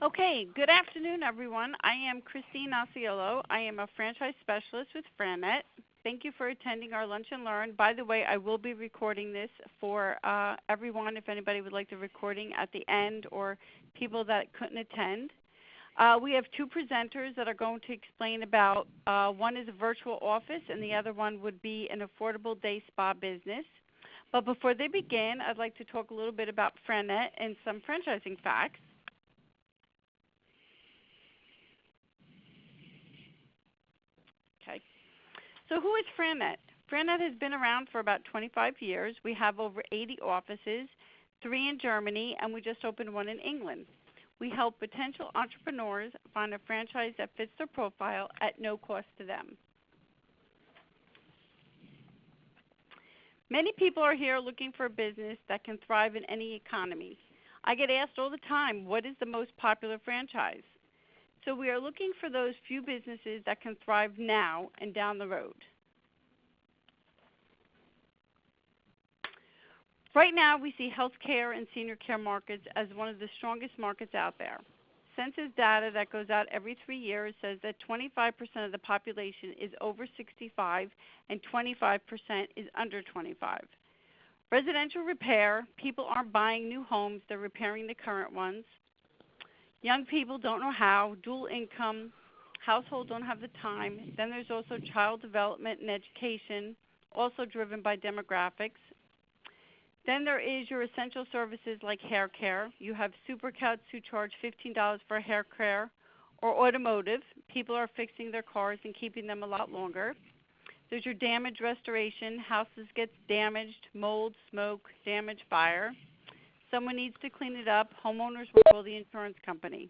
Okay, good afternoon, everyone. I am Christine Osceola. I am a franchise specialist with FranNet. Thank you for attending our Lunch and Learn. By the way, I will be recording this for everyone if anybody would like the recording at the end or people that couldn't attend. We have two presenters that are going to explain about, one is a virtual office and the other one would be an affordable day spa business. But before they begin, I'd like to talk a little bit about FranNet and some franchising facts. Okay. So who is FranNet? FranNet has been around for about 25 years. We have over 80 offices, 3 in Germany, and we just opened one in England. We help potential entrepreneurs find a franchise that fits their profile at no cost to them. Many people are here looking for a business that can thrive in any economy. I get asked all the time, what is the most popular franchise? So we are looking for those few businesses that can thrive now and down the road. Right now, we see healthcare and senior care markets as one of the strongest markets out there. Census data that goes out every 3 years says that 25% of the population is over 65 and 25% is under 25. Residential repair, people aren't buying new homes, they're repairing the current ones. Young people don't know how, dual income, households don't have the time. Then there's also child development and education, also driven by demographics. Then there is your essential services like hair care. You have supercuts who charge $15 for hair care, or automotive. People are fixing their cars and keeping them a lot longer. There's your damage restoration. Houses get damaged, mold, smoke, damage, fire. Someone needs to clean it up. Homeowners will call the insurance company.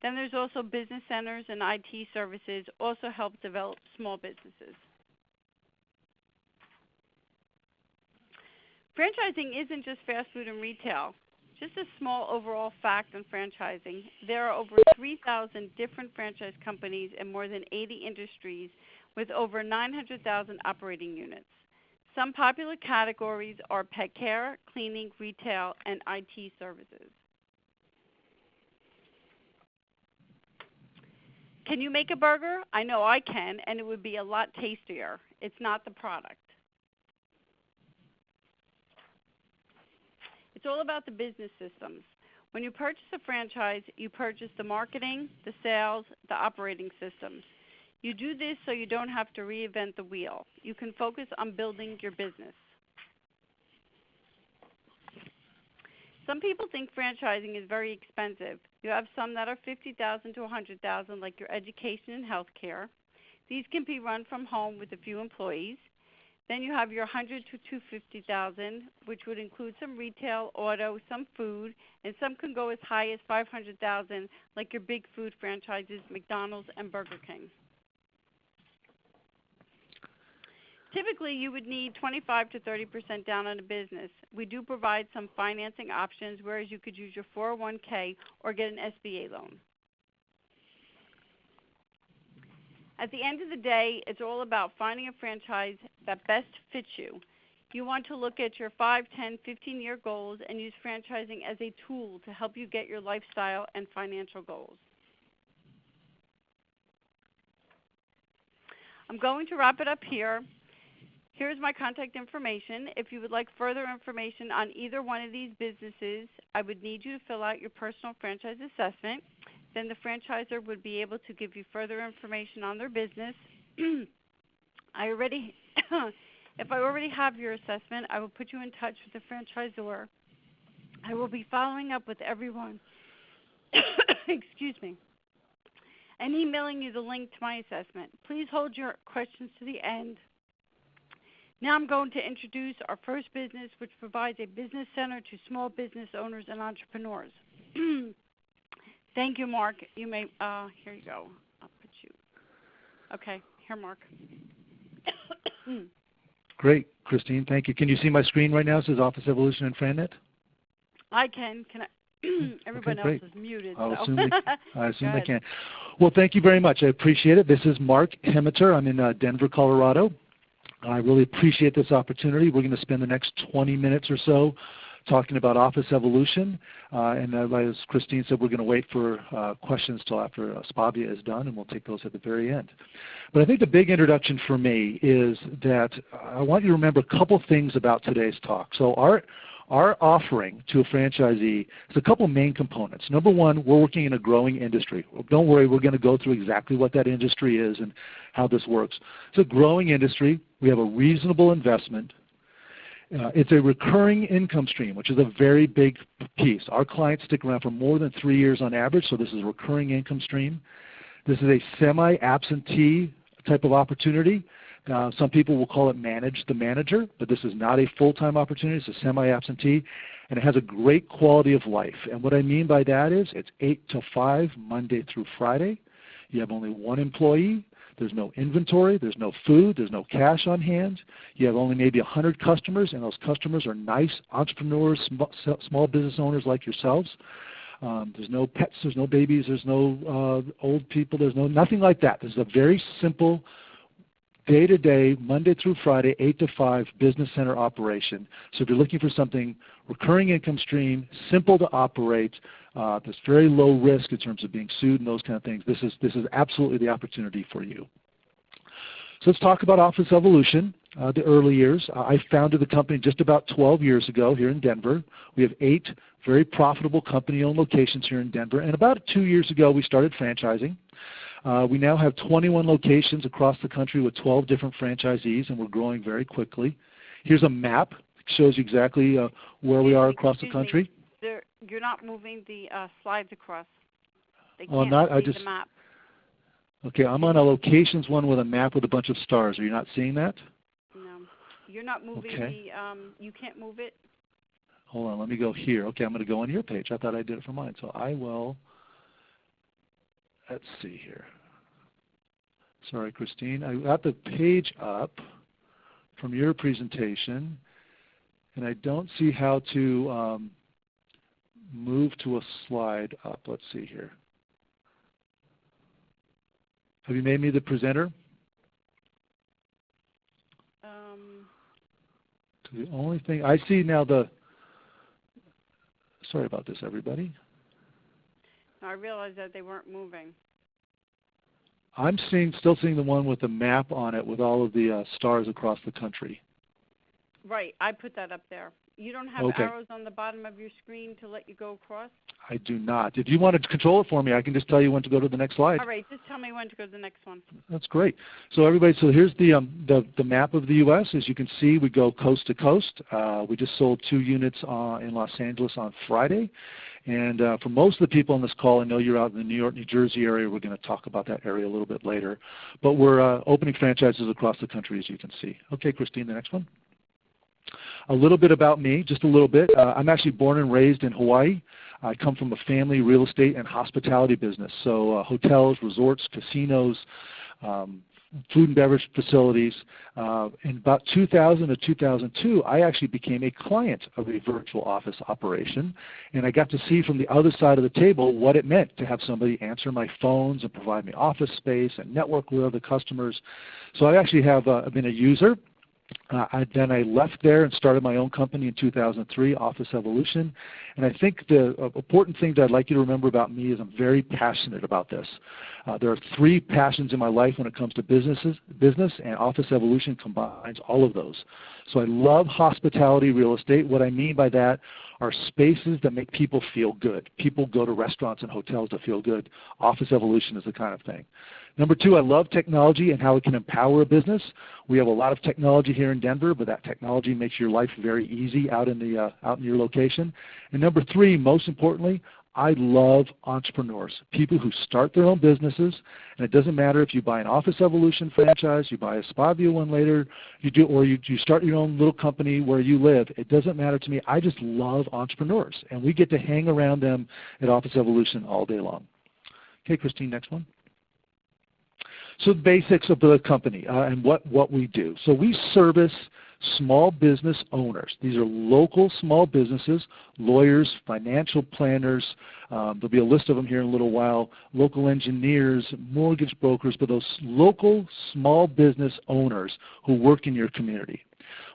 Then there's also business centers and IT services also help develop small businesses. Franchising isn't just fast food and retail. Just a small overall fact on franchising, there are over 3,000 different franchise companies in more than 80 industries with over 900,000 operating units. Some popular categories are pet care, cleaning, retail, and IT services. Can you make a burger? I know I can, and it would be a lot tastier. It's not the product. It's all about the business systems. When you purchase a franchise, you purchase the marketing, the sales, the operating systems. You do this so you don't have to reinvent the wheel. You can focus on building your business. Some people think franchising is very expensive. You have some that are $50,000 to $100,000, like your education and health care. These can be run from home with a few employees. Then you have your $100,000 to $250,000, which would include some retail, auto, some food, and some can go as high as $500,000, like your big food franchises, McDonald's and Burger King. Typically, you would need 25 to 30% down on a business. We do provide some financing options, whereas you could use your 401k or get an SBA loan. At the end of the day, it's all about finding a franchise that best fits you. You want to look at your 5, 10, 15-year goals and use franchising as a tool to help you get your lifestyle and financial goals. I'm going to wrap it up here. Here's my contact information. If you would like further information on either one of these businesses, I would need you to fill out your personal franchise assessment. Then the franchisor would be able to give you further information on their business. If I already have your assessment, I will put you in touch with the franchisor. I will be following up with everyone, excuse me, and emailing you the link to my assessment. Please hold your questions to the end. Now I'm going to introduce our first business, which provides a business center to small business owners and entrepreneurs. Thank you, Mark. You may, here you go. I'll put you. Okay, here, Mark. Great, Christine. Thank you. Can you see my screen right now? It says Office Evolution and FranNet. I can. Can I? Everyone else is muted. I assume they can. Well, thank you very much. I appreciate it. This is Mark Hemmeter. I'm in Denver, Colorado. I really appreciate this opportunity. We're going to spend the next 20 minutes or so talking about office evolution. And as Christine said, we're going to wait for questions till after Spavia is done, and we'll take those at the very end. But I think the big introduction for me is that I want you to remember a couple things about today's talk. So our offering to a franchisee is a couple main components. Number one, we're working in a growing industry. Don't worry, we're going to go through exactly what that industry is and how this works. It's a growing industry. We have a reasonable investment. It's a recurring income stream, which is a very big piece. Our clients stick around for more than 3 years on average, so this is a recurring income stream. This is a semi-absentee type of opportunity. Some people will call it manage the manager, but this is not a full-time opportunity. It's a semi-absentee, and it has a great quality of life. And what I mean by that is it's 8 to 5, Monday through Friday. You have only one employee. There's no inventory. There's no food. There's no cash on hand. You have only maybe 100 customers, and those customers are nice entrepreneurs, small business owners like yourselves. There's no pets. There's no babies. There's no old people. There's nothing like that. This is a very simple day-to-day, Monday through Friday, 8 to 5 business center operation. So if you're looking for something recurring income stream, simple to operate, that's very low risk in terms of being sued and those kind of things, this is absolutely the opportunity for you. So let's talk about office evolution, the early years. I founded the company just about 12 years ago here in Denver. We have 8 very profitable company-owned locations here in Denver. And about 2 years ago, we started franchising. We now have 21 locations across the country with 12 different franchisees, and we're growing very quickly. Here's a map. It shows you exactly where we are across the country. You're not moving the slides across. They can't see the map. Okay, I'm on a locations one with a map with a bunch of stars. Are you not seeing that? No. You're not moving you can't move it? Hold on, let me go here. Okay, I'm going to go on your page. I thought I did it for mine, so I will. Let's see here. Sorry, Christine. I got the page up from your presentation, and I don't see how to move to a slide up. Let's see here. Have you made me the presenter? The only thing I see now sorry about this, everybody. I realized that they weren't moving. I'm still seeing the one with the map on it with all of the stars across the country. Right. I put that up there. You don't have arrows on the bottom of your screen to let you go across? I do not. If you want to control it for me, I can just tell you when to go to the next slide. All right. Just tell me when to go to the next one. That's great. So everybody, here's the map of the U.S. As you can see, we go coast to coast. We just sold 2 units in Los Angeles on Friday. And for most of the people on this call, I know you're out in the New York, New Jersey area. We're going to talk about that area a little bit later. But we're opening franchises across the country, as you can see. Okay, Christine, the next one. A little bit about me, just a little bit. I'm actually born and raised in Hawaii. I come from a family real estate and hospitality business, so hotels, resorts, casinos, food and beverage facilities. In about 2000 to 2002, I actually became a client of a virtual office operation, and I got to see from the other side of the table what it meant to have somebody answer my phones and provide me office space and network with other customers. So I actually have been a user. Then I left there and started my own company in 2003, Office Evolution. And I think the important thing that I'd like you to remember about me is I'm very passionate about this. There are 3 passions in my life when it comes to business, and Office Evolution combines all of those. So I love hospitality real estate. What I mean by that are spaces that make people feel good. People go to restaurants and hotels to feel good. Office Evolution is the kind of thing. Number 2, I love technology and how it can empower a business. We have a lot of technology here in Denver, but that technology makes your life very easy out in your location. And number 3, most importantly, I love entrepreneurs, people who start their own businesses, and it doesn't matter if you buy an Office Evolution franchise, you buy a Spavia one later, or you start your own little company where you live. It doesn't matter to me. I just love entrepreneurs, and we get to hang around them at Office Evolution all day long. Okay, Christine, next one. So the basics of the company and what we do. So we service small business owners. These are local small businesses, lawyers, financial planners. There'll be a list of them here in a little while. Local engineers, mortgage brokers, but those local small business owners who work in your community.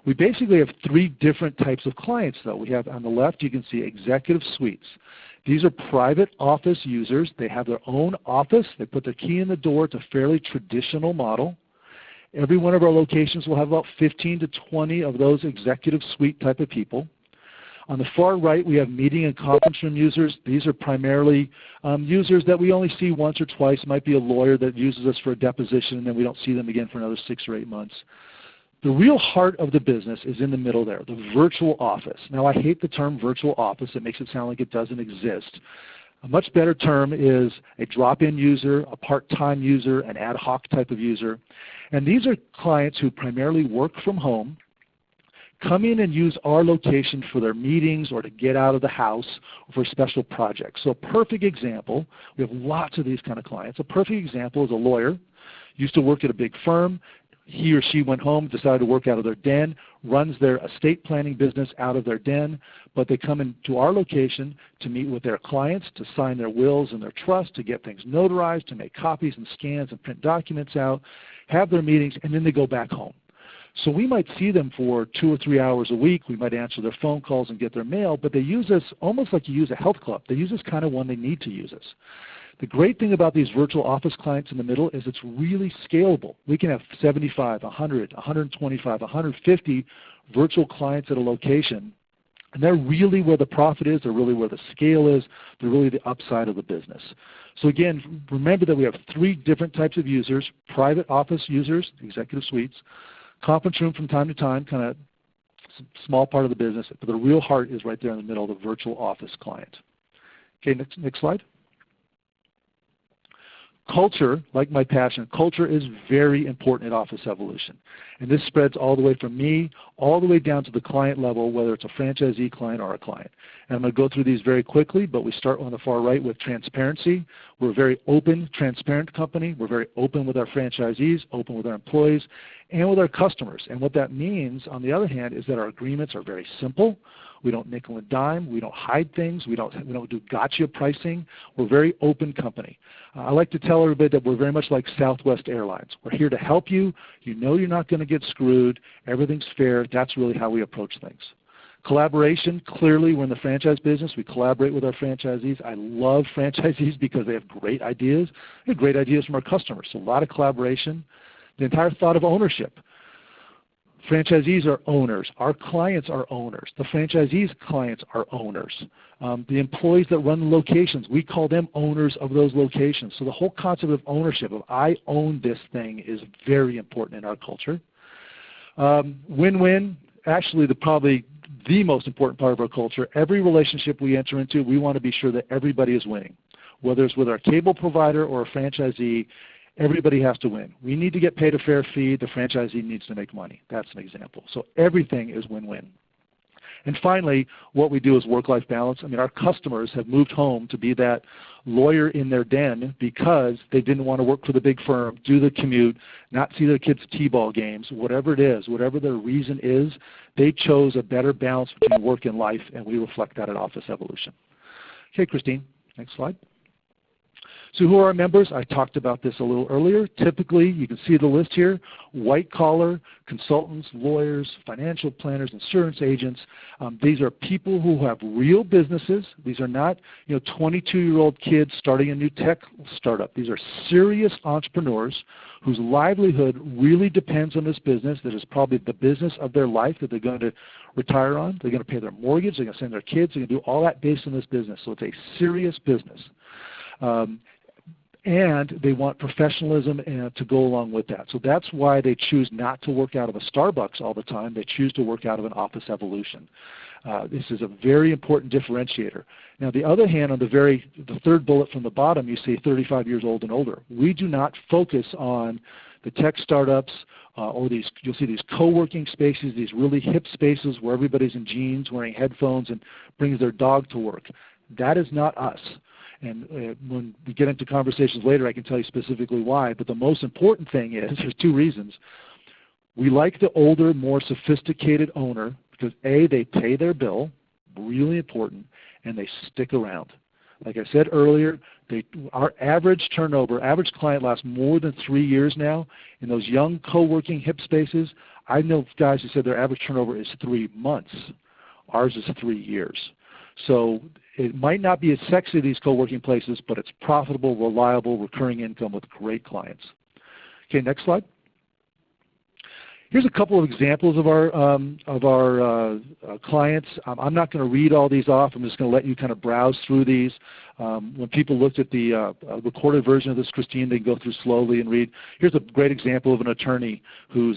We basically have three different types of clients though. We have on the left, you can see executive suites. These are private office users. They have their own office. They put their key in the door. It's a fairly traditional model. Every one of our locations will have about 15 to 20 of those executive suite type of people. On the far right, we have meeting and conference room users. These are primarily users that we only see once or twice. It might be a lawyer that uses us for a deposition, and then we don't see them again for another 6 or 8 months. The real heart of the business is in the middle there, the virtual office. Now, I hate the term virtual office. It makes it sound like it doesn't exist. A much better term is a drop-in user, a part-time user, an ad hoc type of user. And these are clients who primarily work from home, come in and use our location for their meetings or to get out of the house or for special projects. So a perfect example, we have lots of these kind of clients. A perfect example is a lawyer, used to work at a big firm. He or she went home, decided to work out of their den, runs their estate planning business out of their den, but they come into our location to meet with their clients, to sign their wills and their trust, to get things notarized, to make copies and scans and print documents out, have their meetings, and then they go back home. So we might see them for 2 or 3 hours a week. We might answer their phone calls and get their mail, but they use us almost like you use a health club. They use us kind of when they need to use us. The great thing about these virtual office clients in the middle is it's really scalable. We can have 75, 100, 125, 150 virtual clients at a location, and they're really where the profit is. They're really where the scale is. They're really the upside of the business. So again, remember that we have 3 different types of users: private office users, executive suites; conference room from time to time, kind of small part of the business, but the real heart is right there in the middle, the virtual office client. Okay, next slide. Culture, like my passion, culture is very important at Office Evolution. And this spreads all the way from me, all the way down to the client level, whether it's a franchisee client or a client. And I'm going to go through these very quickly, but we start on the far right with transparency. We're a very open, transparent company. We're very open with our franchisees, open with our employees, and with our customers. And what that means, on the other hand, is that our agreements are very simple. We don't nickel and dime. We don't hide things. We don't do gotcha pricing. We're a very open company. I like to tell everybody that we're very much like Southwest Airlines. We're here to help you. You know you're not going to get screwed. Everything's fair. That's really how we approach things. Collaboration, clearly we're in the franchise business. We collaborate with our franchisees. I love franchisees because they have great ideas. They have great ideas from our customers. So a lot of collaboration. The entire thought of ownership. Franchisees are owners. Our clients are owners. The franchisees' clients are owners. The employees that run the locations, we call them owners of those locations. So the whole concept of ownership, of I own this thing, is very important in our culture. Win-win, actually probably the most important part of our culture. Every relationship we enter into, we want to be sure that everybody is winning. Whether it's with our cable provider or a franchisee, everybody has to win. We need to get paid a fair fee. The franchisee needs to make money. That's an example. So everything is win-win. And finally, what we do is work-life balance. I mean, our customers have moved home to be that lawyer in their den because they didn't want to work for the big firm, do the commute, not see their kids' t-ball games, whatever it is, whatever their reason is, they chose a better balance between work and life, and we reflect that at Office Evolution. Okay, Christine, next slide. So who are our members? I talked about this a little earlier. Typically, you can see the list here: white collar, consultants, lawyers, financial planners, insurance agents. These are people who have real businesses. These are not 22-year-old kids starting a new tech startup. These are serious entrepreneurs whose livelihood really depends on this business. That is probably the business of their life that they're going to retire on. They're going to pay their mortgage. They're going to send their kids. They're going to do all that based on this business. So it's a serious business. And they want professionalism to go along with that. So that's why they choose not to work out of a Starbucks all the time. They choose to work out of an Office Evolution. This is a very important differentiator. Now, the other hand, on the third bullet from the bottom, you see 35 years old and older. We do not focus on the tech startups or you'll see these co-working spaces, these really hip spaces where everybody's in jeans, wearing headphones, and brings their dog to work. That is not us. And when we get into conversations later, I can tell you specifically why. But the most important thing is, there's 2 reasons. We like the older, more sophisticated owner because A, they pay their bill, really important, and they stick around. Like I said earlier, our average turnover, average client lasts more than 3 years now. In those young co-working hip spaces, I know guys who said their average turnover is 3 months. Ours is 3 years. So it might not be as sexy, these co-working places, but it's profitable, reliable, recurring income with great clients. Okay, next slide. Here's a couple of examples of our clients. I'm not going to read all these off. I'm just going to let you kind of browse through these. When people looked at the recorded version of this, Christine, they can go through slowly and read. Here's a great example of an attorney who's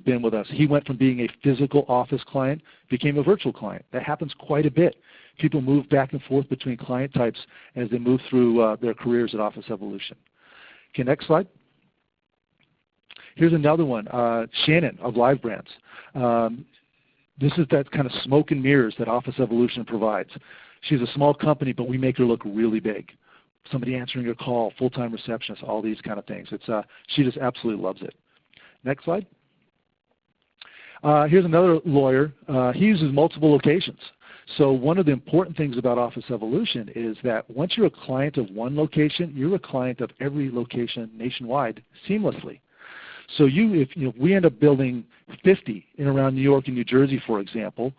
been with us. He went from being a physical office client, became a virtual client. That happens quite a bit. People move back and forth between client types as they move through their careers at Office Evolution. Okay, next slide. Here's another one, Shannon of Live Brands. This is that kind of smoke and mirrors that Office Evolution provides. She's a small company, but we make her look really big. Somebody answering her call, full-time receptionist, all these kind of things. She just absolutely loves it. Next slide. Here's another lawyer. He uses multiple locations. So one of the important things about Office Evolution is that once you're a client of one location, you're a client of every location nationwide seamlessly. So if we end up building 50 in around New York and New Jersey, for example,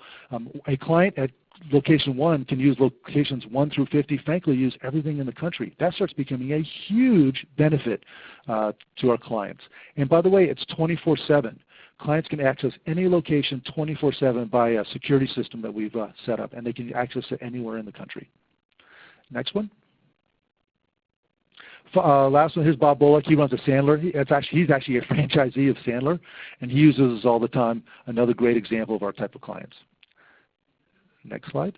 a client at location 1 can use locations 1 through 50, frankly use everything in the country. That starts becoming a huge benefit to our clients. And by the way, it's 24/7. Clients can access any location 24/7 by a security system that we've set up, and they can access it anywhere in the country. Next one. Last one, here's Bob Bullock. He runs a Sandler. He's actually a franchisee of Sandler, and he uses us all the time. Another great example of our type of clients. Next slide.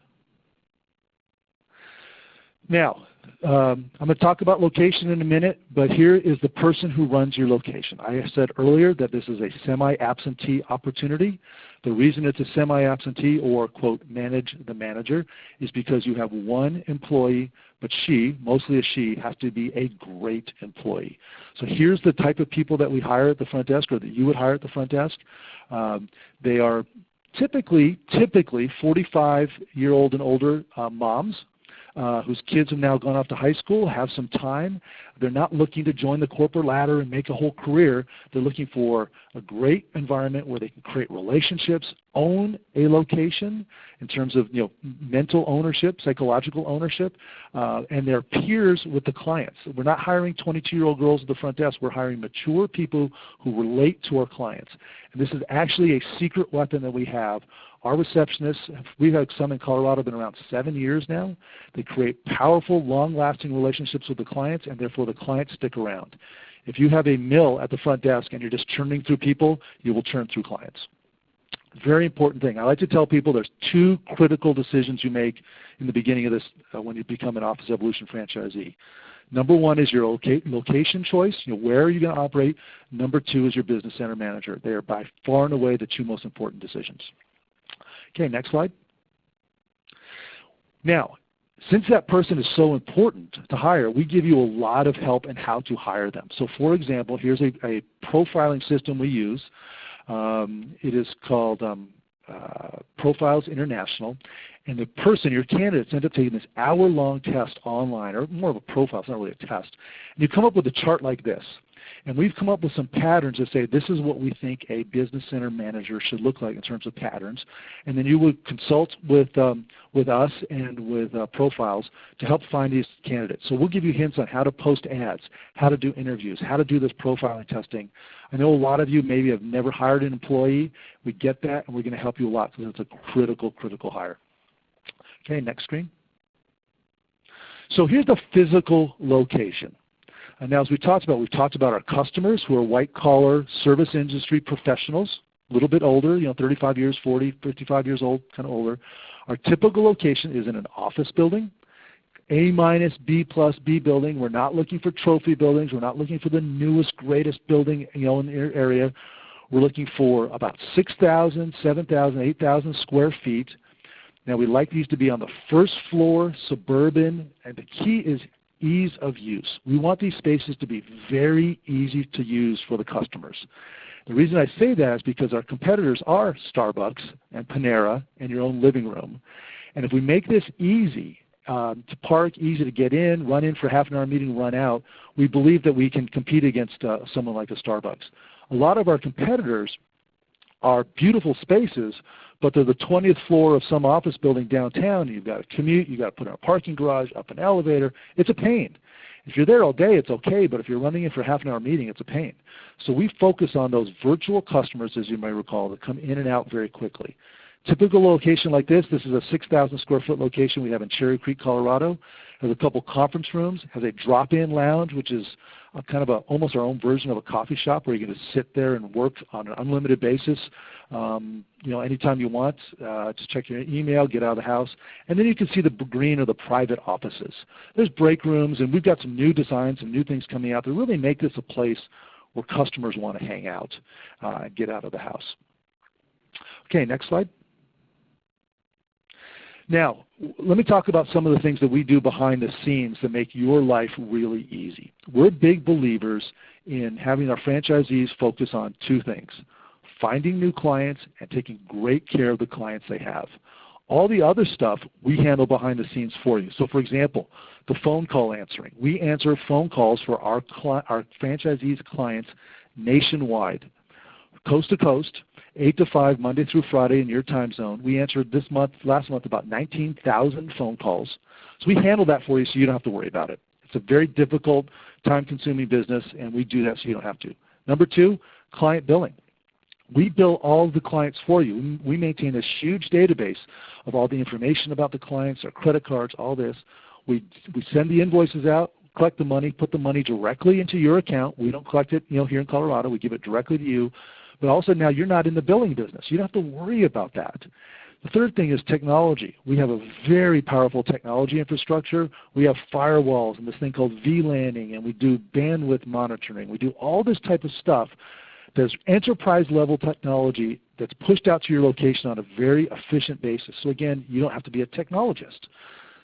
Now, I'm going to talk about location in a minute, but here is the person who runs your location. I said earlier that this is a semi-absentee opportunity. The reason it's a semi-absentee, or quote, manage the manager, is because you have one employee, but she, mostly a she, has to be a great employee. So here's the type of people that we hire at the front desk, or that you would hire at the front desk. They are typically 45-year-old and older moms, whose kids have now gone off to high school, have some time. They're not looking to join the corporate ladder and make a whole career. They're looking for a great environment where they can create relationships, own a location in terms of mental ownership, psychological ownership, and they're peers with the clients. We're not hiring 22-year-old girls at the front desk. We're hiring mature people who relate to our clients. And this is actually a secret weapon that we have. Our receptionists, we've had some in Colorado, been around 7 years now. They create powerful, long-lasting relationships with the clients, and therefore the clients stick around. If you have a mill at the front desk and you're just churning through people, you will churn through clients. Very important thing. I like to tell people there's 2 critical decisions you make in the beginning of this when you become an Office Evolution franchisee. Number 1 is your location choice. Where are you going to operate? Number 2 is your business center manager. They are by far and away the 2 most important decisions. Okay, next slide. Now, since that person is so important to hire, we give you a lot of help in how to hire them. So for example, here's a profiling system we use. It is called Profiles International. And the person, your candidates, end up taking this hour-long test online, or more of a profile, it's not really a test. And you come up with a chart like this. And we've come up with some patterns that say this is what we think a business center manager should look like in terms of patterns. And then you would consult with us and with profiles to help find these candidates. So we'll give you hints on how to post ads, how to do interviews, how to do this profiling testing. I know a lot of you maybe have never hired an employee. We get that, and we're going to help you a lot because it's a critical hire. Okay, next screen. So here's the physical location. And now as we've talked about our customers who are white-collar service industry professionals, a little bit older, 35 years, 40, 55 years old, kind of older. Our typical location is in an office building, A-, B+, B building. We're not looking for trophy buildings. We're not looking for the newest, greatest building in the area. We're looking for about 6,000, 7,000, 8,000 square feet. Now we like these to be on the first floor, suburban, and the key is ease of use. We want these spaces to be very easy to use for the customers. The reason I say that is because our competitors are Starbucks and Panera and your own living room. And if we make this easy, to park, easy to get in, run in for half an hour meeting, run out, we believe that we can compete against someone like a Starbucks. A lot of our competitors are beautiful spaces, but they're the 20th floor of some office building downtown. You've got to commute, you've got to put in a parking garage, up an elevator. It's a pain. If you're there all day, it's okay, but if you're running in for a half an hour meeting, it's a pain. So we focus on those virtual customers, as you may recall, that come in and out very quickly. Typical location like this is a 6,000 square foot location we have in Cherry Creek, Colorado. Has a couple conference rooms, has a drop-in lounge, which is kind of almost our own version of a coffee shop where you can just sit there and work on an unlimited basis. Anytime you want, just check your email, get out of the house. And then you can see the green or the private offices. There's break rooms, and we've got some new designs, some new things coming out that really make this a place where customers want to hang out and get out of the house. Okay, next slide. Now, let me talk about some of the things that we do behind the scenes that make your life really easy. We're big believers in having our franchisees focus on two things: finding new clients and taking great care of the clients they have. All the other stuff we handle behind the scenes for you. So for example, the phone call answering. We answer phone calls for our franchisees' clients nationwide, coast to coast, 8 to 5, Monday through Friday in your time zone. We answered last month, about 19,000 phone calls. So we handle that for you so you don't have to worry about it. It's a very difficult, time-consuming business, and we do that so you don't have to. Number two, client billing. We bill all of the clients for you. We maintain this huge database of all the information about the clients, their credit cards, all this. We send the invoices out, collect the money, put the money directly into your account. We don't collect it here in Colorado. We give it directly to you. But also now you're not in the billing business. You don't have to worry about that. The third thing is technology. We have a very powerful technology infrastructure. We have firewalls and this thing called VLANing, and we do bandwidth monitoring. We do all this type of stuff. There's enterprise-level technology that's pushed out to your location on a very efficient basis. So again, you don't have to be a technologist.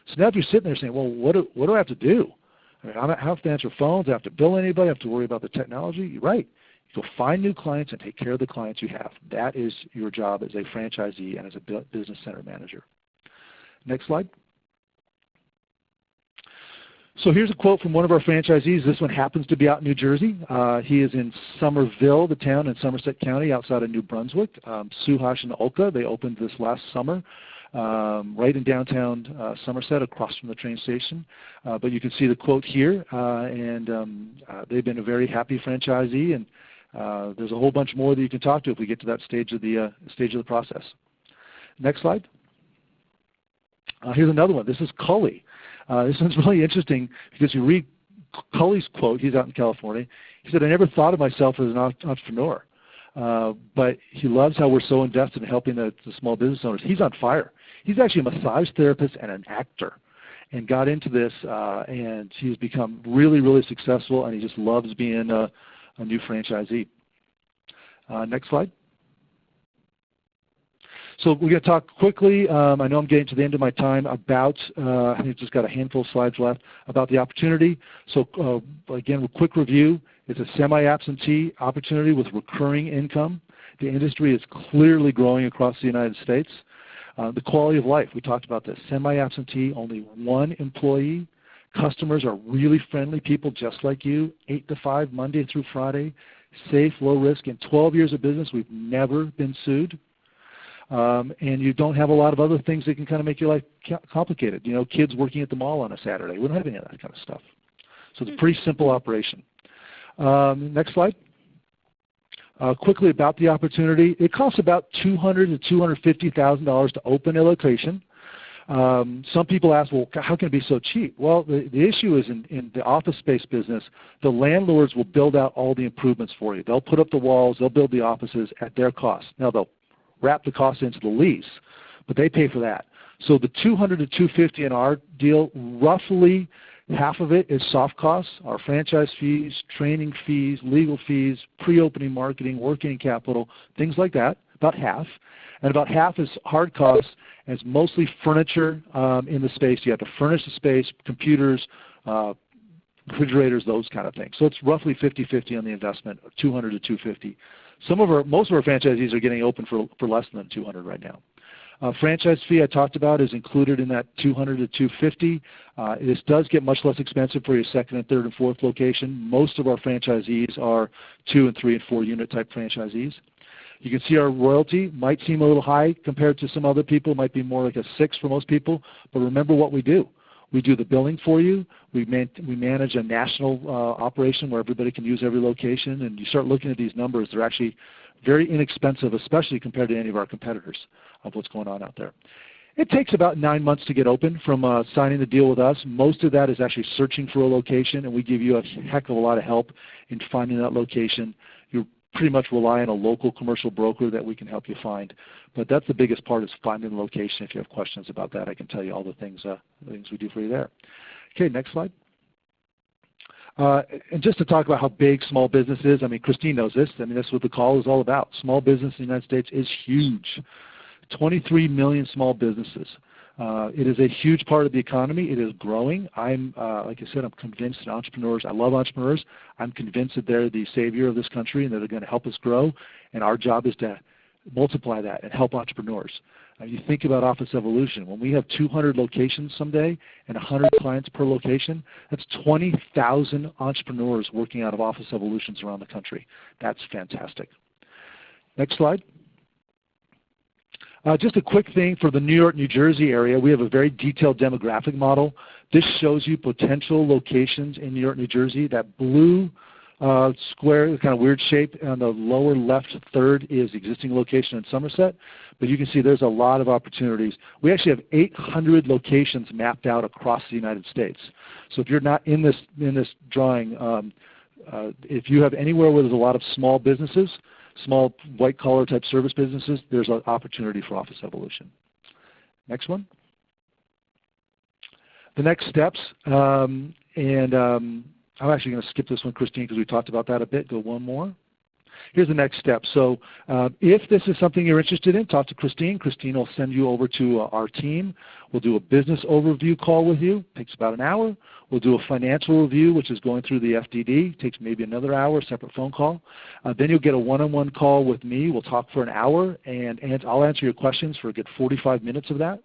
So now if you're sitting there saying, well, what do I have to do? I have to answer phones. I have to bill anybody. I have to worry about the technology. You're right. Go find new clients and take care of the clients you have. That is your job as a franchisee and as a business center manager. Next slide. So here's a quote from one of our franchisees. This one happens to be out in New Jersey. He is in Somerville, the town in Somerset County outside of New Brunswick. Suhash and Olka, they opened this last summer right in downtown Somerset across from the train station. But you can see the quote here, they've been a very happy franchisee, and there's a whole bunch more that you can talk to if we get to that stage of the process. Next slide. Here's another one. This is Cully. This one's really interesting because you read Cully's quote. He's out in California. He said, "I never thought of myself as an entrepreneur, but he loves how we're so invested in helping the small business owners." He's on fire. He's actually a massage therapist and an actor, and got into this, and he's become really, really successful, and he just loves being a new franchisee. Next slide. So we're going to talk quickly. I know I'm getting to the end of my time about, I think I've just got a handful of slides left, about the opportunity. So again, a quick review. It's a semi-absentee opportunity with recurring income. The industry is clearly growing across the United States. The quality of life, we talked about this. Semi-absentee, only one employee. Customers are really friendly people just like you, 8 to 5, Monday through Friday, safe, low risk. In 12 years of business, we've never been sued. And you don't have a lot of other things that can kind of make your life complicated. You know, kids working at the mall on a Saturday. We don't have any of that kind of stuff. So it's a pretty simple operation. Next slide. Quickly about the opportunity. It costs about $200,000 to $250,000 to open a location. Some people ask, well, how can it be so cheap? Well, the issue is in the office space business, the landlords will build out all the improvements for you. They'll put up the walls, they'll build the offices at their cost. Now they'll wrap the cost into the lease, but they pay for that. So the $200,000 to $250,000 in our deal, roughly half of it is soft costs, our franchise fees, training fees, legal fees, pre-opening marketing, working capital, things like that, about half. And about half is hard costs, and it's mostly furniture in the space. You have to furnish the space, computers, refrigerators, those kind of things. So it's roughly 50-50 on the investment, $200,000 to $250,000. Most of our franchisees are getting open for less than $200,000 right now. Franchise fee I talked about is included in that $200 to $250. This does get much less expensive for your second and third and fourth location. Most of our franchisees are 2 and 3 and 4 unit type franchisees. You can see our royalty might seem a little high compared to some other people. It might be more like a 6 for most people. But remember what we do. We do the billing for you. We manage a national operation where everybody can use every location. And you start looking at these numbers, they're actually very inexpensive, especially compared to any of our competitors of what's going on out there. It takes about 9 months to get open from signing the deal with us. Most of that is actually searching for a location, and we give you a heck of a lot of help in finding that location. You pretty much rely on a local commercial broker that we can help you find. But that's the biggest part, is finding the location. If you have questions about that, I can tell you all the things we do for you there. Okay, next slide. And just to talk about how big small business is, I mean, Christine knows this. I mean, that's what the call is all about. Small business in the United States is huge. 23 million small businesses. It is a huge part of the economy. It is growing. Like I said, I'm convinced that entrepreneurs, I love entrepreneurs. I'm convinced that they're the savior of this country and that they're going to help us grow. And our job is to multiply that and help entrepreneurs. You think about Office Evolution. When we have 200 locations someday and 100 clients per location, that's 20,000 entrepreneurs working out of Office Evolutions around the country. That's fantastic. Next slide. Just a quick thing for the New York, New Jersey area. We have a very detailed demographic model. This shows you potential locations in New York, New Jersey. That blue square, kind of weird shape on the lower left third is existing location in Somerset. But you can see there's a lot of opportunities. We actually have 800 locations mapped out across the United States. So if you're not in this drawing, if you have anywhere where there's a lot of small businesses, small white-collar type service businesses, there's an opportunity for Office Evolution. Next one. The next steps, I'm actually going to skip this one, Christine, because we talked about that a bit. Go one more. Here's the next step. So if this is something you're interested in, talk to Christine. Christine will send you over to our team. We'll do a business overview call with you. It takes about an hour. We'll do a financial review, which is going through the FDD. It takes maybe another hour, a separate phone call. Then you'll get a one-on-one call with me. We'll talk for an hour, and I'll answer your questions for a good 45 minutes of that.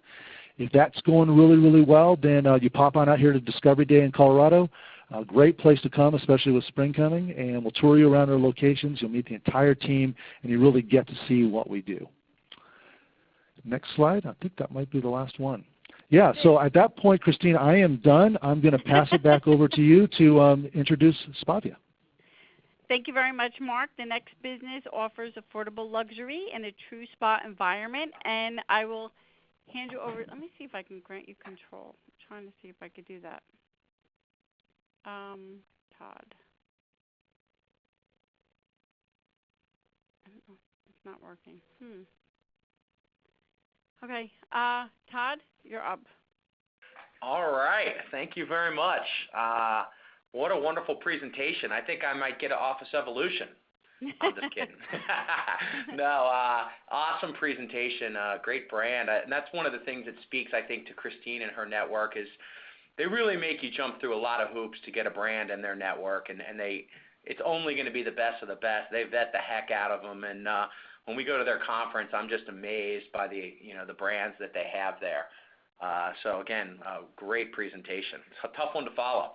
If that's going really, really well, then you pop on out here to Discovery Day in Colorado. A great place to come, especially with spring coming, and we'll tour you around our locations. You'll meet the entire team, and you really get to see what we do. Next slide. I think that might be the last one. Yeah, so at that point, Christine, I am done. I'm going to pass it back over to you to introduce Spavia. Thank you very much, Mark. The next business offers affordable luxury in a true spa environment, and I will hand you over. Let me see if I can grant you control. I'm trying to see if I could do that. Todd. I don't know. It's not working. Okay. Todd, you're up. All right. Thank you very much. What a wonderful presentation. I think I might get an Office Evolution. I'm just kidding. No, awesome presentation. Great brand. And that's one of the things that speaks, I think, to Christine and her network is they really make you jump through a lot of hoops to get a brand in their network, and it's only going to be the best of the best. They vet the heck out of them, and when we go to their conference, I'm just amazed by the brands that they have there. So again, great presentation. It's a tough one to follow.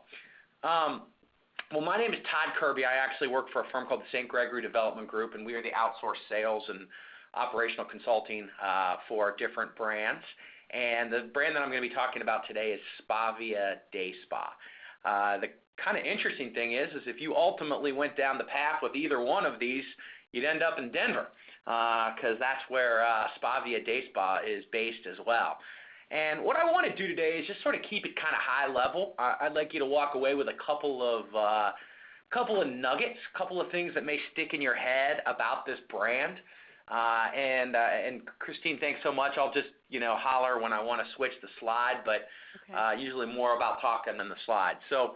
Well, my name is Todd Kirby. I actually work for a firm called the St. Gregory Development Group, and we are the outsourced sales and operational consulting for different brands. And the brand that I'm going to be talking about today is Spavia Day Spa. The kind of interesting thing is if you ultimately went down the path with either one of these, you'd end up in Denver because that's where Spavia Day Spa is based as well. And what I want to do today is just sort of keep it kind of high level. I'd like you to walk away with a couple of nuggets, a couple of things that may stick in your head about this brand. And Christine, thanks so much. I'll just holler when I want to switch the slide, but okay. Usually more about talking than the slide. So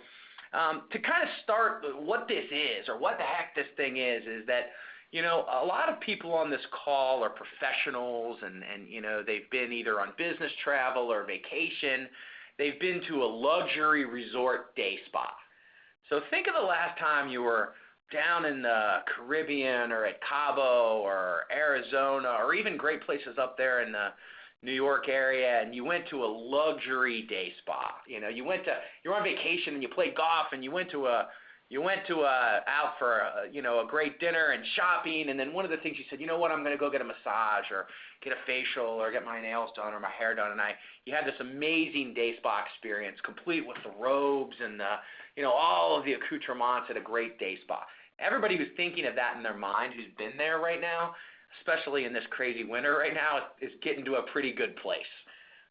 to kind of start what this is or what the heck this thing is that a lot of people on this call are professionals and they've been either on business travel or vacation. They've been to a luxury resort day spa. So think of the last time you were down in the Caribbean or at Cabo or Arizona or even great places up there in the New York area, and you went to a luxury day spa. You know, you're on vacation and you played golf, and you went out for a great dinner and shopping, and then one of the things you said, you know what, I'm going to go get a massage or get a facial or get my nails done or my hair done, and you had this amazing day spa experience, complete with the robes and all of the accoutrements at a great day spa. Everybody who's thinking of that in their mind, who's been there right now, especially in this crazy winter right now, is getting to a pretty good place.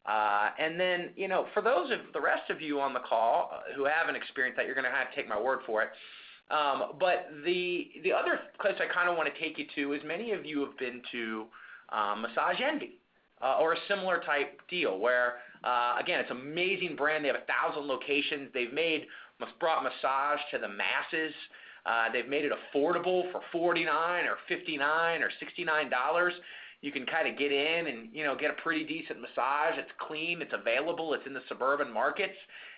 And then, for the rest of you on the call who haven't experienced that, you're going to have to take my word for it. But the other place I kind of want to take you to is many of you have been to Massage Envy or a similar type deal where, again, it's an amazing brand. They have 1,000 locations. They've brought massage to the masses. They've made it affordable for $49 or $59 or $69. You can kind of get in and get a pretty decent massage. It's clean, it's available, it's in the suburban markets,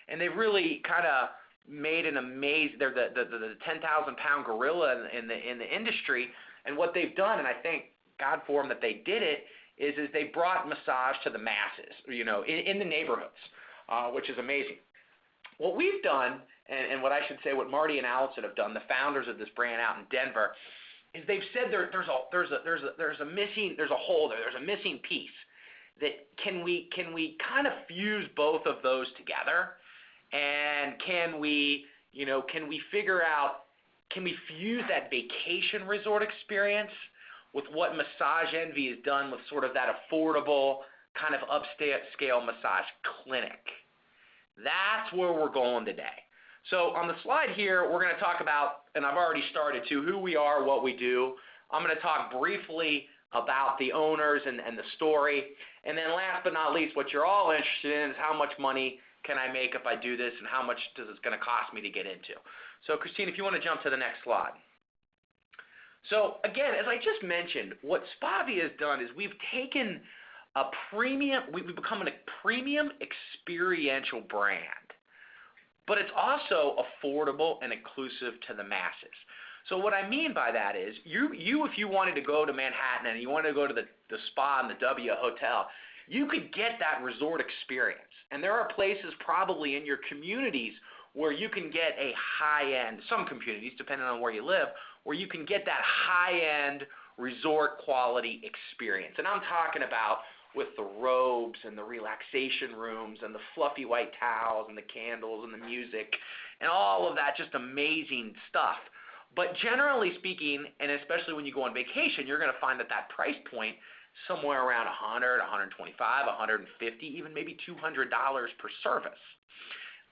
and they've really kind of made an amazing. They're the 10,000-pound gorilla in the industry, and what they've done, and I thank God for them that they did it, is they brought massage to the masses, in the neighborhoods, which is amazing. What we've done, and what I should say, what Marty and Allison have done, the founders of this brand out in Denver, is they've said there's a missing piece. That can we kind of fuse both of those together, and can we figure out, can we fuse that vacation resort experience with what Massage Envy has done with sort of that affordable kind of upscale massage clinic? That's where we're going today. So on the slide here, we're going to talk about, and I've already started to, who we are, what we do. I'm going to talk briefly about the owners and the story. And then last but not least, what you're all interested in is how much money can I make if I do this, and how much is it going to cost me to get into. So Christine, if you want to jump to the next slide. So again, as I just mentioned, what Spavia has done is we've taken we've become a premium experiential brand. But it's also affordable and inclusive to the masses. So what I mean by that is, if you wanted to go to Manhattan and you wanted to go to the spa and the W Hotel, you could get that resort experience. And there are places probably in your communities where you can get a high-end, some communities, depending on where you live, where you can get that high-end resort quality experience. And I'm talking about with the robes and the relaxation rooms and the fluffy white towels and the candles and the music and all of that just amazing stuff. But generally speaking, and especially when you go on vacation, you're going to find that price point somewhere around $100, $125, $150, even maybe $200 per service.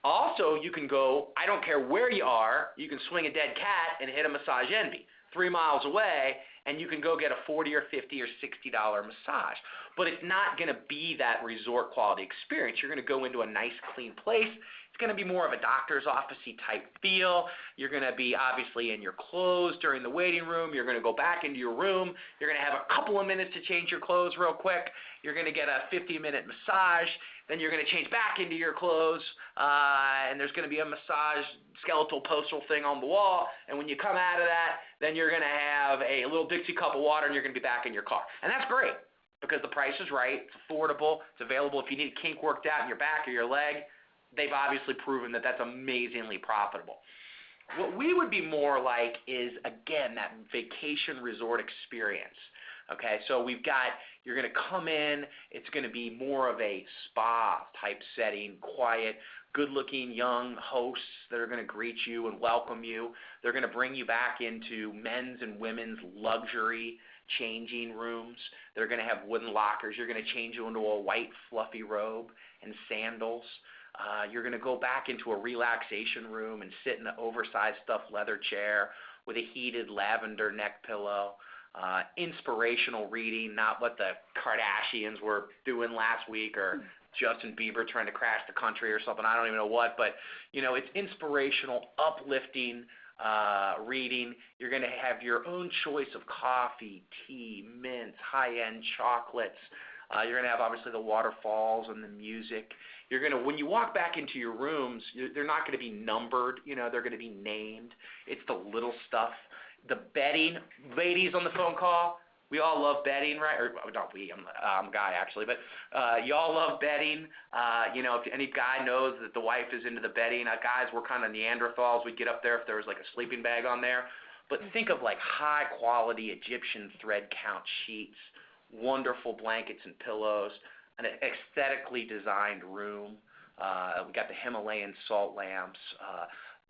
Also, you can go, I don't care where you are, you can swing a dead cat and hit a Massage Envy 3 miles away, and you can go get a $40 or $50 or $60 massage. But it's not going to be that resort quality experience. You're going to go into a nice, clean place. It's going to be more of a doctor's office-y type feel. You're going to be obviously in your clothes during the waiting room. You're going to go back into your room. You're going to have a couple of minutes to change your clothes real quick. You're going to get a 50-minute massage. Then you're going to change back into your clothes, and there's going to be a massage skeletal postal thing on the wall. And when you come out of that, then you're going to have a little Dixie cup of water, and you're going to be back in your car. And that's great because the price is right. It's affordable. It's available. If you need a kink worked out in your back or your leg, they've obviously proven that that's amazingly profitable. What we would be more like is, again, that vacation resort experience. Okay, so you're going to come in, it's going to be more of a spa type setting, quiet, good-looking young hosts that are going to greet you and welcome you. They're going to bring you back into men's and women's luxury changing rooms. They're going to have wooden lockers. You're going to change you into a white fluffy robe and sandals. You're going to go back into a relaxation room and sit in an oversized stuffed leather chair with a heated lavender neck pillow. Inspirational reading, not what the Kardashians were doing last week or Justin Bieber trying to crash the country or something. I don't even know what, but it's inspirational, uplifting reading. You're going to have your own choice of coffee, tea, mints, high-end chocolates. You're going to have obviously the waterfalls and the music. You're going to, when you walk back into your rooms, they're not going to be numbered. They're going to be named. It's the little stuff. The bedding, ladies on the phone call, we all love bedding, right? Or not we, I'm a guy actually, but you all love bedding. If any guy knows that the wife is into the bedding, guys, we're kind of Neanderthals. We'd get up there if there was like a sleeping bag on there. But think of like high quality Egyptian thread count sheets, wonderful blankets and pillows, an aesthetically designed room. We got the Himalayan salt lamps.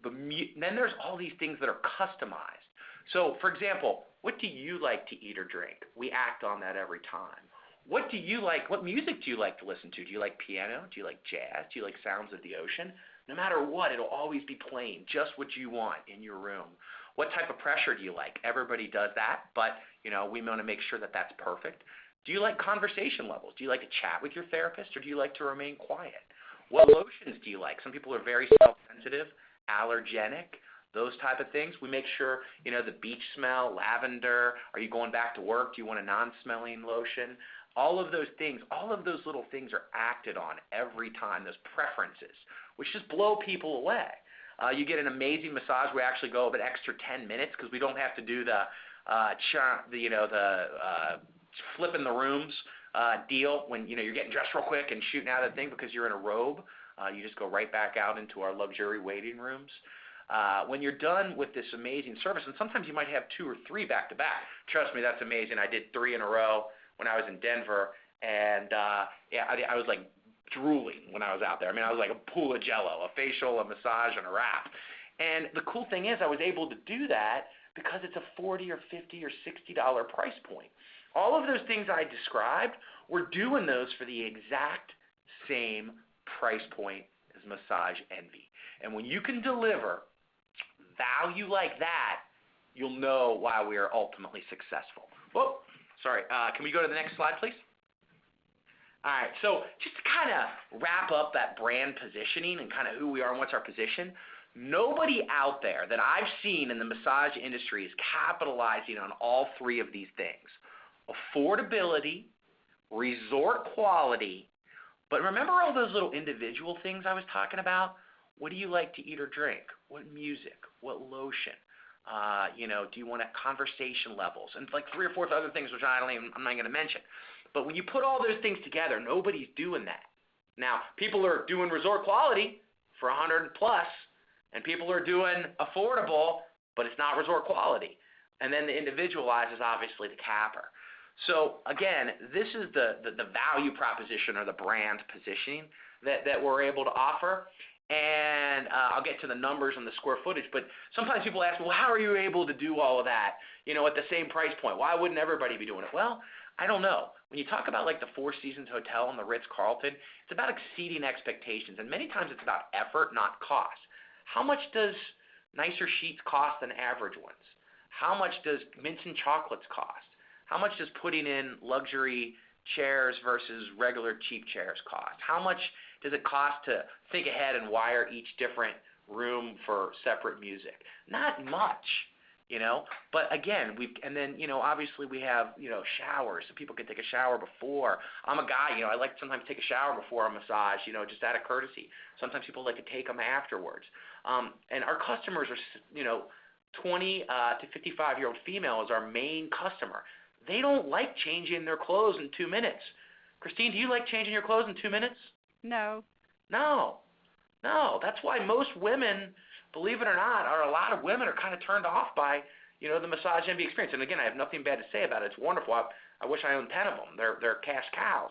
Then there's all these things that are customized. So, for example, what do you like to eat or drink? We act on that every time. What do you like? What music do you like to listen to? Do you like piano? Do you like jazz? Do you like sounds of the ocean? No matter what, it'll always be playing just what you want in your room. What type of pressure do you like? Everybody does that, but we want to make sure that that's perfect. Do you like conversation levels? Do you like to chat with your therapist, or do you like to remain quiet? What lotions do you like? Some people are very self-sensitive, allergenic, those type of things. We make sure, the beach smell, lavender. Are you going back to work? Do you want a non-smelling lotion? All of those things, all of those little things are acted on every time, those preferences, which just blow people away. You get an amazing massage. We actually go an extra 10 minutes because we don't have to do the flipping the rooms deal when you're getting dressed real quick and shooting out of the thing because you're in a robe. You just go right back out into our luxury waiting rooms. When you're done with this amazing service, and sometimes you might have 2 or 3 back to back. Trust me, that's amazing. I did 3 in a row when I was in Denver, and I was like drooling when I was out there. I mean, I was like a pool of jello, a facial, a massage, and a wrap. And the cool thing is I was able to do that because it's a $40 or $50 or $60 price point. All of those things I described, we're doing those for the exact same price point as Massage Envy. And when you can deliver value like that, you'll know why we are ultimately successful. Whoa, sorry. Can we go to the next slide, please? All right, so just to kind of wrap up that brand positioning and kind of who we are and what's our position, nobody out there that I've seen in the massage industry is capitalizing on all 3 of these things: affordability, resort quality, but remember all those little individual things I was talking about? What do you like to eat or drink? What music? What lotion? Do you want conversation levels? And like 3 or 4 other things which I'm not going to mention. But when you put all those things together, nobody's doing that. Now, people are doing resort quality for 100 plus, and people are doing affordable, but it's not resort quality. And then the individualized is obviously the capper. So again, this is the value proposition or the brand positioning that we're able to offer. And I'll get to the numbers and the square footage, but sometimes people ask, well, how are you able to do all of that, at the same price point? Why wouldn't everybody be doing it? Well, I don't know. When you talk about like the Four Seasons Hotel and the Ritz-Carlton, it's about exceeding expectations, and many times it's about effort, not cost. How much does nicer sheets cost than average ones? How much does mints and chocolates cost? How much does putting in luxury chairs versus regular cheap chairs cost? How much does it cost to think ahead and wire each different room for separate music? Not much, But again, obviously we have, showers so people can take a shower before. I'm a guy, I like to sometimes take a shower before a massage, just out of courtesy. Sometimes people like to take them afterwards. And our customers are, 20 to 55-year-old female is our main customer. They don't like changing their clothes in 2 minutes. Christine, do you like changing your clothes in 2 minutes? No. No. That's why most women, believe it or not, a lot of women are kind of turned off by, the Massage Envy experience. And again, I have nothing bad to say about it. It's wonderful. I wish I owned 10 of them. They're cash cows.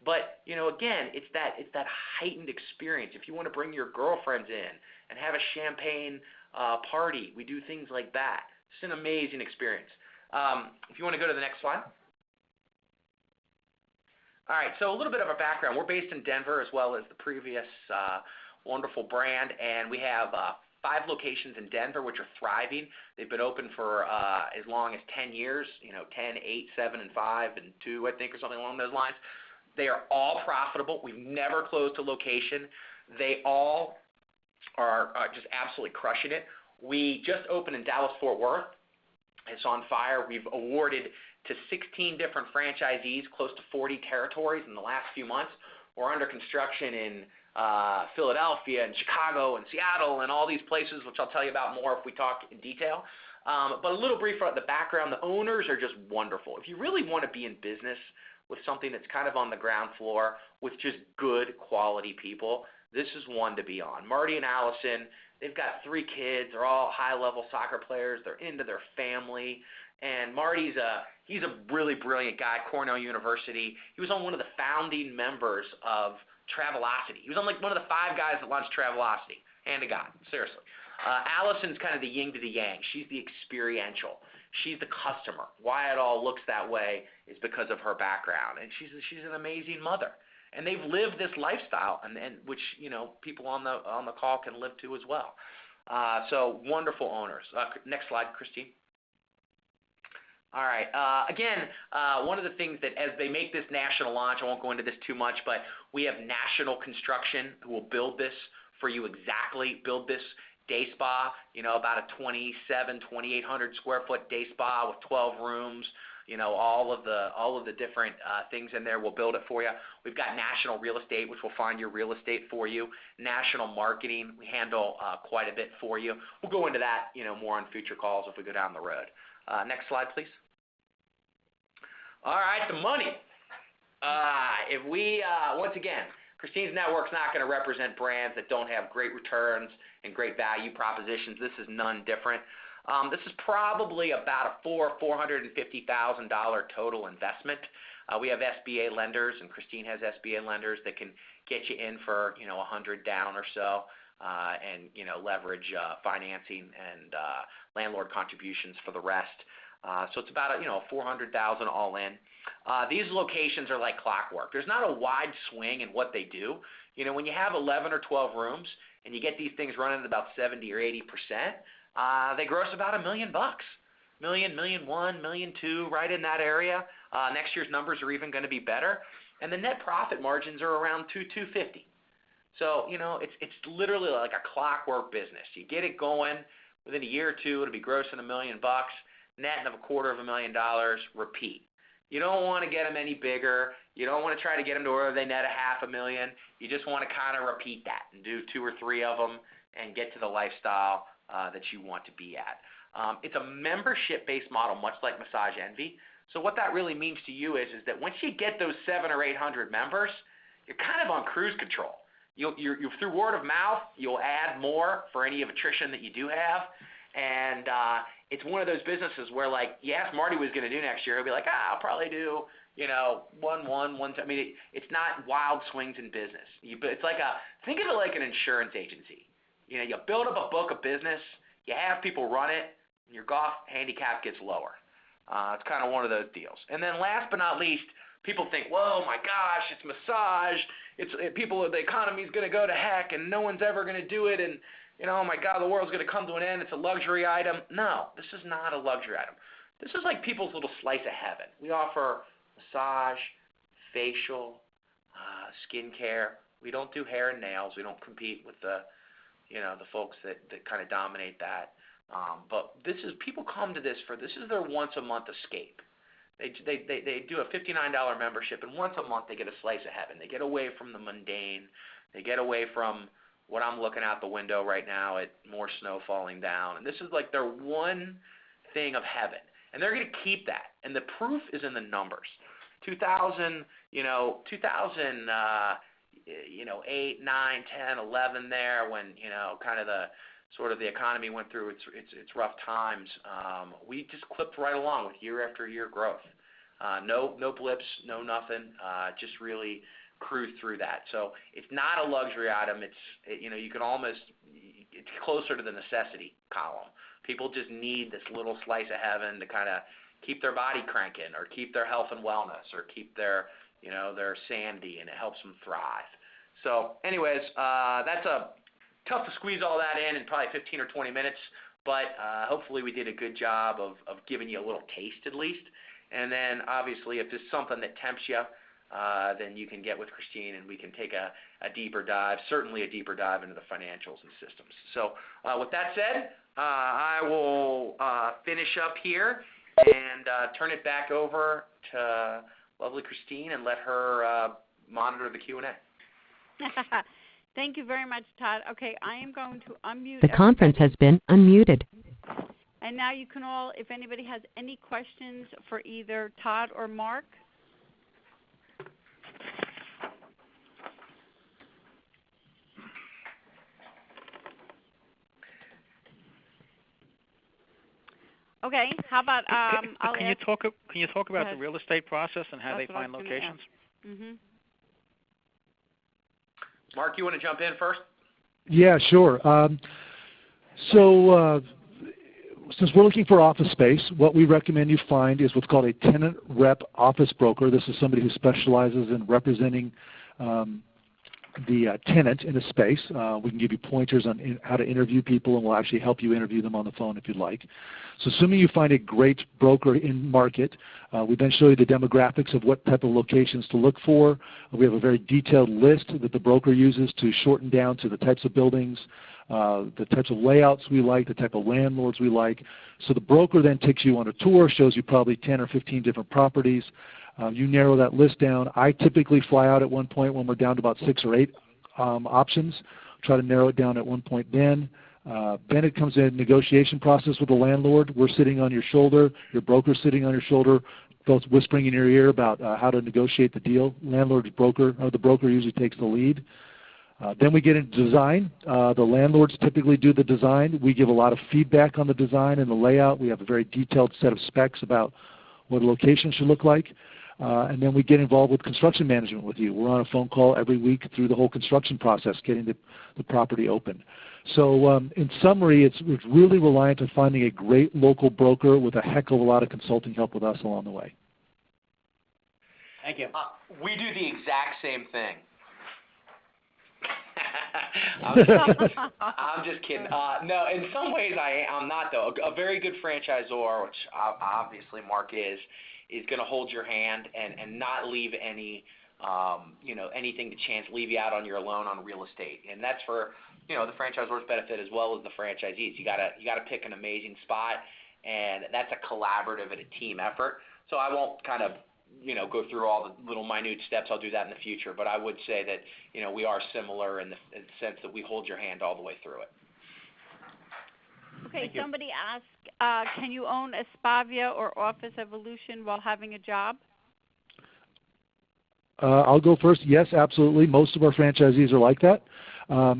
But, again, it's that heightened experience. If you want to bring your girlfriends in and have a champagne party, we do things like that. It's an amazing experience. If you want to go to the next slide. All right, so a little bit of a background. We're based in Denver as well as the previous wonderful brand, and we have 5 locations in Denver which are thriving. They've been open for as long as 10 years, 10, 8, 7, and 5, and 2, I think, or something along those lines. They are all profitable. We've never closed a location. They all are just absolutely crushing it. We just opened in Dallas-Fort Worth. It's on fire. We've awarded to 16 different franchisees, close to 40 territories in the last few months. We're under construction in Philadelphia and Chicago and Seattle and all these places, which I'll tell you about more if we talk in detail. But a little brief on the background. The owners are just wonderful. If you really want to be in business with something that's kind of on the ground floor with just good quality people, this is one to be on. Marty and Allison, they've got 3 kids. They're all high-level soccer players. They're into their family. And Marty's he's a really brilliant guy, Cornell University. He was on one of the founding members of Travelocity. He was on like one of the 5 guys that launched Travelocity. Hand to God, seriously. Allison's kind of the yin to the yang. She's the experiential. She's the customer. Why it all looks that way is because of her background. And she's an amazing mother. And they've lived this lifestyle, and which people on the call can live to as well. So wonderful owners. Next slide, Christine. All right. Again, one of the things that as they make this national launch, I won't go into this too much, but we have National Construction who will build this for you exactly. Build this day spa, about a 2,800 square foot day spa with 12 rooms. All of the different things in there. We'll build it for you. We've got National Real Estate, which will find your real estate for you. National Marketing, we handle quite a bit for you. We'll go into that, more on future calls if we go down the road. Next slide, please. All right, the money. If we once again, Christine's network's not going to represent brands that don't have great returns and great value propositions. This is none different. This is probably about a $450,000 total investment. We have SBA lenders, and Christine has SBA lenders that can get you in for $100 down or so, and leverage financing and landlord contributions for the rest. So it's about $400,000 all in. These locations are like clockwork. There's not a wide swing in what they do. When you have 11 or 12 rooms and you get these things running at about 70 or 80%, they gross about $1 million. $1 million, $1.1 million, $1.2 million, right in that area. Next year's numbers are even going to be better, and the net profit margins are around $250. So it's literally like a clockwork business. You get it going within a year or two, it'll be grossing $1 million, netting of $250,000. Repeat. You don't want to get them any bigger. You don't want to try to get them to where they net $500,000. You just want to kind of repeat that and do 2 or 3 of them and get to the lifestyle that you want to be at. It's a membership-based model, much like Massage Envy. So what that really means to you is that once you get those 700 or 800 members, you're kind of on cruise control. You're through word of mouth, you'll add more for any of attrition that you do have. And it's one of those businesses where, like, you ask Marty what he's going to do next year, he'll be like, I'll probably do, 1, 1, 1. I mean, it's not wild swings in business. It's like think of it like an insurance agency. You build up a book of business, you have people run it, and your golf handicap gets lower. It's kind of one of those deals. And then last but not least, people think, whoa, my gosh, it's massage. The economy's going to go to heck, and no one's ever going to do it, and oh my God, the world's going to come to an end. It's a luxury item. No, this is not a luxury item. This is like people's little slice of heaven. We offer massage, facial, skincare. We don't do hair and nails. We don't compete with the folks that kind of dominate that. But people come to this this is their once a month escape. They do a $59 membership, and once a month they get a slice of heaven. They get away from the mundane. They get away from what I'm looking out the window right now at more snow falling down. And this is like their one thing of heaven. And they're going to keep that. And the proof is in the numbers. 2008, 9, 10, 11 there when, kind of the economy went through its rough times. We just clipped right along with year after year growth. No blips, no nothing, just really cruise through that. So it's not a luxury item. You can almost, it's closer to the necessity column. People just need this little slice of heaven to kind of keep their body cranking or keep their health and wellness or keep their sanity, and it helps them thrive. So anyways, that's tough to squeeze all that in probably 15 or 20 minutes, but hopefully we did a good job of giving you a little taste at least. And then obviously if there's something that tempts you, then you can get with Christine and we can take a deeper dive, certainly a deeper dive into the financials and systems. So with that said, I will finish up here and turn it back over to lovely Christine and let her monitor the Q&A. Thank you very much, Todd. Okay, I am going to unmute. The conference has been unmuted. And now you can all, if anybody has any questions for either Todd or Mark. Okay, how about can you talk about the real estate process and how That's they what I find was gonna locations? Mm-hmm. Mark, you want to jump in first? Yeah, sure. So since we're looking for office space, what we recommend you find is what's called a tenant rep office broker. This is somebody who specializes in representing the tenant in a space. We can give you pointers on how to interview people, and we'll actually help you interview them on the phone if you'd like. So assuming you find a great broker in market, we then show you the demographics of what type of locations to look for. We have a very detailed list that the broker uses to shorten down to the types of buildings, the types of layouts we like, the type of landlords we like. So the broker then takes you on a tour, shows you probably 10 or 15 different properties. You narrow that list down. I typically fly out at one point when we're down to about 6 or 8 options, try to narrow it down at one point then. Then it comes in negotiation process with the landlord. We're sitting on your shoulder. Your broker's sitting on your shoulder, both whispering in your ear about how to negotiate the deal. Landlord's broker, or the broker usually takes the lead. Then we get into design. The landlords typically do the design. We give a lot of feedback on the design and the layout. We have a very detailed set of specs about what a location should look like. And then we get involved with construction management with you. We're on a phone call every week through the whole construction process, getting the property open. So in summary, it's really reliant on finding a great local broker with a heck of a lot of consulting help with us along the way. Thank you. We do the exact same thing. I'm just kidding. No, in some ways I'm not, though. A very good franchisor, which obviously Mark is going to hold your hand and not leave any, anything to chance leave you out on your loan on real estate. And that's for, the franchisor's benefit as well as the franchisees. You gotta pick an amazing spot, and that's a collaborative and a team effort. So I won't kind of, go through all the little minute steps. I'll do that in the future. But I would say that, we are similar in the sense that we hold your hand all the way through it. Okay, somebody asked, can you own a Spavia or Office Evolution while having a job? I'll go first. Yes, absolutely. Most of our franchisees are like that.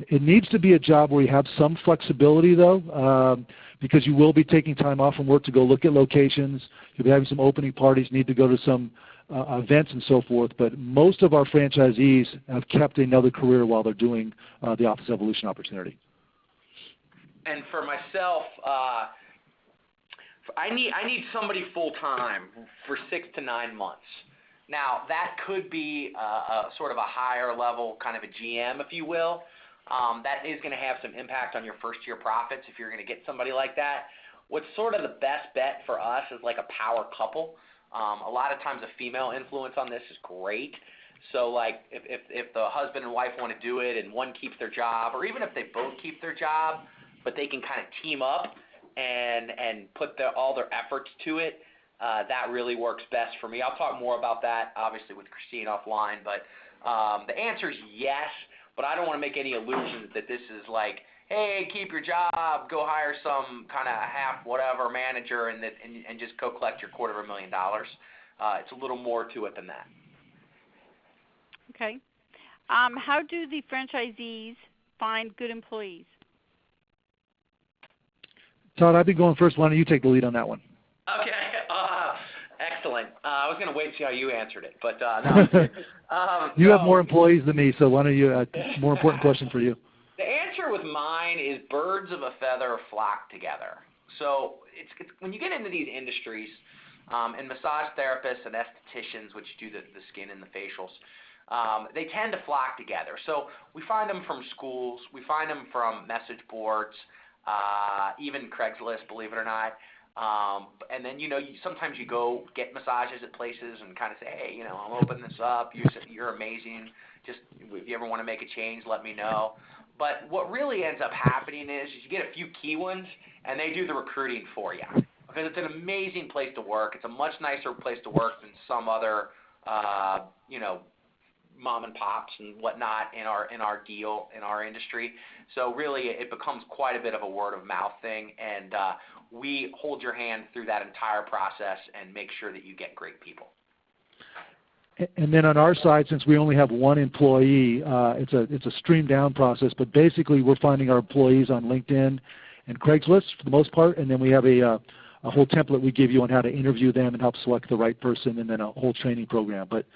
It needs to be a job where you have some flexibility, though, because you will be taking time off from work to go look at locations. You'll be having some opening parties, need to go to some events and so forth. But most of our franchisees have kept another career while they're doing the Office Evolution opportunity. And for myself, I need somebody full time for 6 to 9 months. Now that could be a sort of a higher level, kind of a GM, if you will. That is going to have some impact on your first year profits if you're going to get somebody like that. What's sort of the best bet for us is like a power couple. A lot of times a female influence on this is great. So like if the husband and wife want to do it and one keeps their job, or even if they both keep their job, but they can kind of team up and put all their efforts to it, that really works best for me. I'll talk more about that, obviously, with Christine offline. But the answer is yes, but I don't want to make any illusions that this is like, hey, keep your job, go hire some kind of half whatever manager and just go collect your $250,000. It's a little more to it than that. Okay. How do the franchisees find good employees? Todd, I've been going first. Why don't you take the lead on that one? Okay. Excellent. I was going to wait and see how you answered it, but no. You have more employees than me, so why don't you? More important question for you. The answer with mine is birds of a feather flock together. So it's when you get into these industries, and massage therapists and estheticians, which do the skin and the facials, they tend to flock together. So we find them from schools, we find them from message boards, even Craigslist, believe it or not. And then, sometimes you go get massages at places and kind of say, hey, I'm opening this up. You're amazing. Just if you ever want to make a change, let me know. But what really ends up happening is you get a few key ones, and they do the recruiting for you. Because it's an amazing place to work. It's a much nicer place to work than some other, mom and pops and whatnot in our deal in our industry. So really, it becomes quite a bit of a word of mouth thing, and we hold your hand through that entire process and make sure that you get great people. And then on our side, since we only have one employee, it's a streamed down process. But basically, we're finding our employees on LinkedIn and Craigslist for the most part, and then we have a whole template we give you on how to interview them and help select the right person, and then a whole training program. But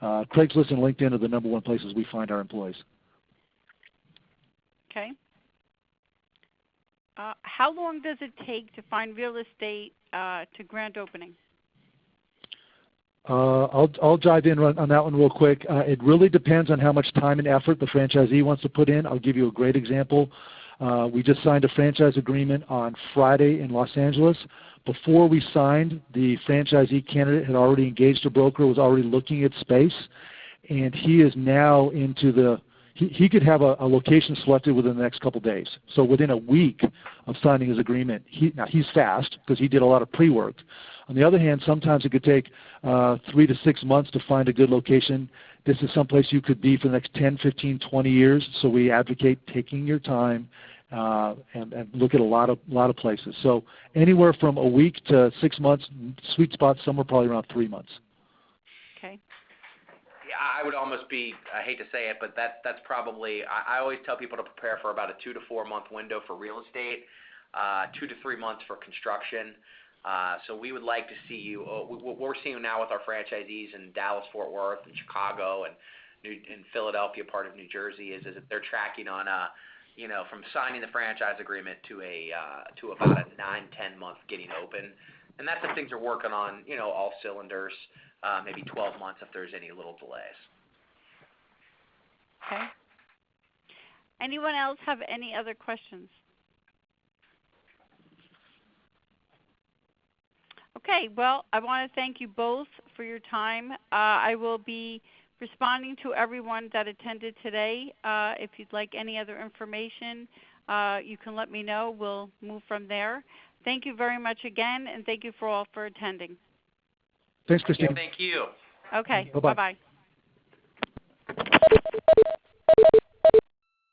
Craigslist and LinkedIn are the #1 places we find our employees. Okay. How long does it take to find real estate to grand opening? I'll dive in on that one real quick. It really depends on how much time and effort the franchisee wants to put in. I'll give you a great example. We just signed a franchise agreement on Friday in Los Angeles. Before we signed, the franchisee candidate had already engaged a broker, was already looking at space, and he is now into the he could have a location selected within the next couple days. So within a week of signing his agreement, now he's fast because he did a lot of pre-work. On the other hand, sometimes it could take 3 to 6 months to find a good location. This is someplace you could be for the next 10, 15, 20 years. So we advocate taking your time and look at a lot of places. So anywhere from a week to 6 months, sweet spot somewhere probably around 3 months. Okay. I would almost be, I hate to say it, but that's probably, I always tell people to prepare for about a 2 to 4 month window for real estate, 2 to 3 months for construction. So we would like to see you, what we're seeing now with our franchisees in Dallas, Fort Worth, and Chicago, and Philadelphia, part of New Jersey, is that they're tracking on from signing the franchise agreement to about a 9-10 month getting open. And that's if things are working on, all cylinders. Maybe 12 months if there's any little delays. Okay. Anyone else have any other questions? Okay, well, I want to thank you both for your time. I will be responding to everyone that attended today. If you'd like any other information, you can let me know. We'll move from there. Thank you very much again, and thank you for attending. Thanks, Christine. Thank you. Okay, Bye-bye. bye-bye.